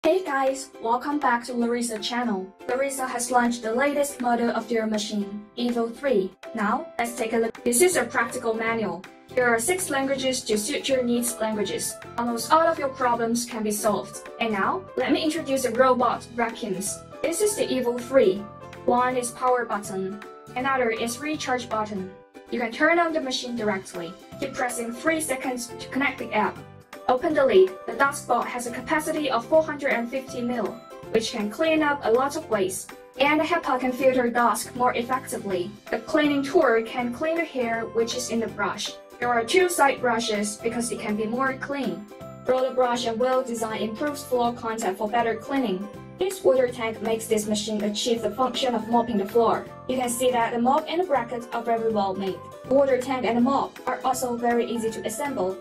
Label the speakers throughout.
Speaker 1: Hey guys, welcome back to Laresar channel. Laresar has launched the latest model of their machine, Evo 3. Now, let's take a look. This is a practical manual. There are 6 languages to suit your needs languages. Almost all of your problems can be solved. And now, let me introduce the robot vacuums. This is the Evo 3. One is power button, another is recharge button. You can turn on the machine directly. Keep pressing 3 seconds to connect the app. Open the lid. The dust bot has a capacity of 450 ml, which can clean up a lot of waste. And the HEPA can filter dust more effectively. The cleaning tool can clean the hair which is in the brush. There are 2 side brushes because it can be more clean. Roller brush and wheel design improves floor contact for better cleaning. This water tank makes this machine achieve the function of mopping the floor. You can see that the mop and the brackets are very well made. The water tank and the mop are also very easy to assemble.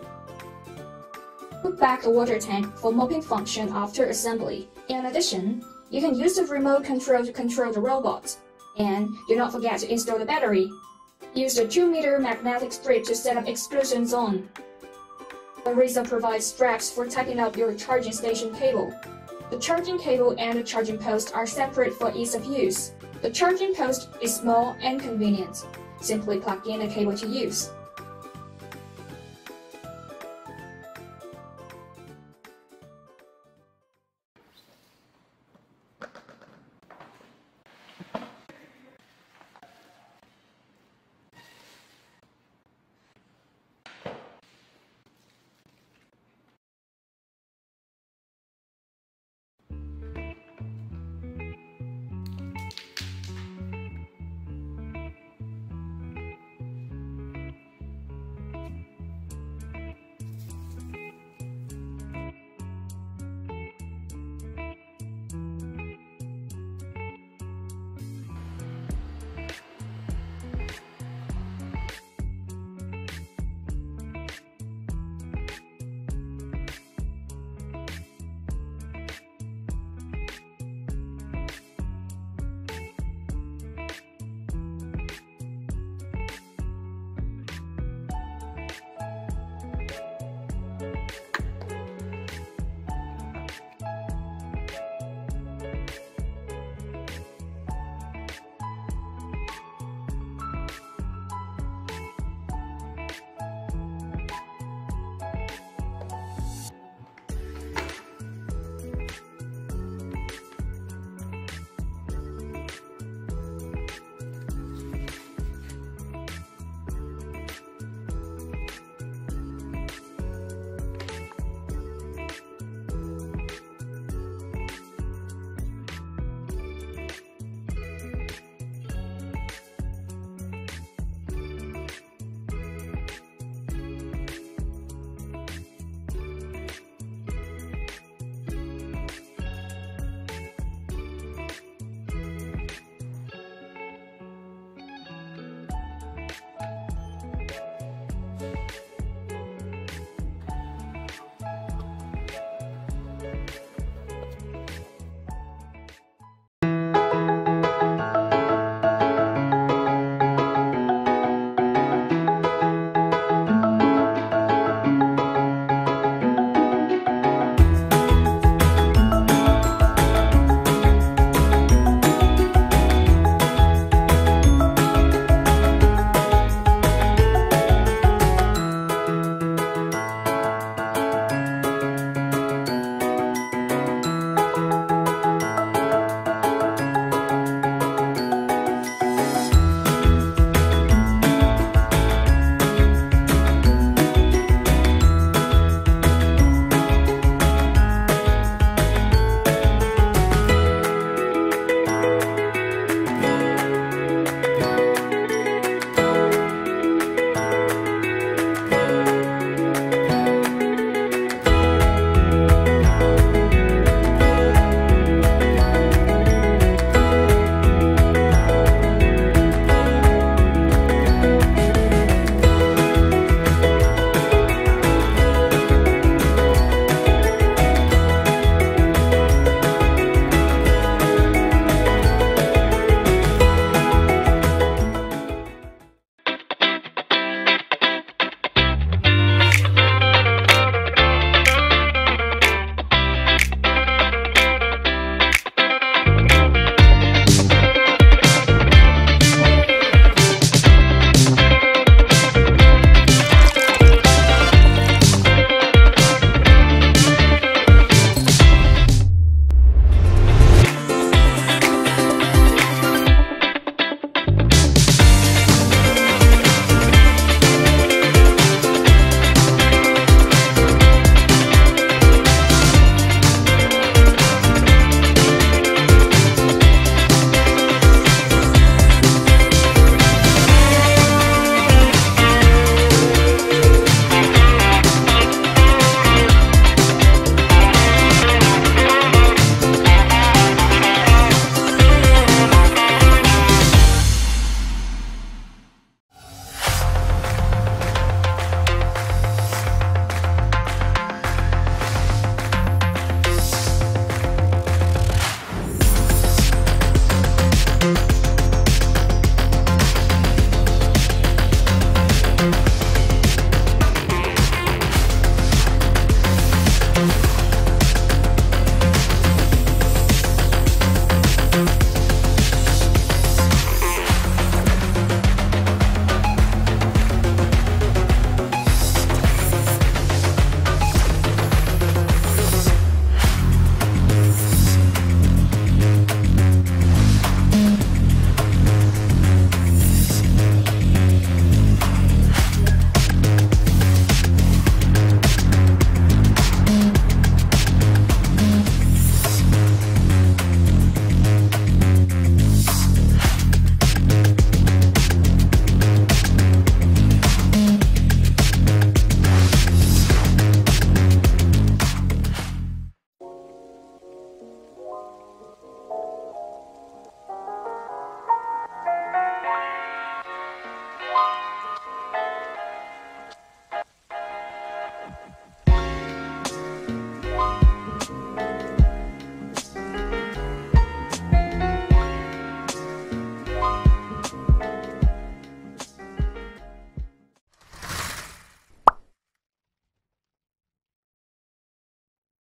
Speaker 1: Put back the water tank for mopping function after assembly. In addition, you can use the remote control to control the robot. And do not forget to install the battery. Use the 2-meter magnetic strip to set up exclusion zone. Laresar provides straps for tightening up your charging station cable. The charging cable and the charging post are separate for ease of use. The charging post is small and convenient. Simply plug in the cable to use.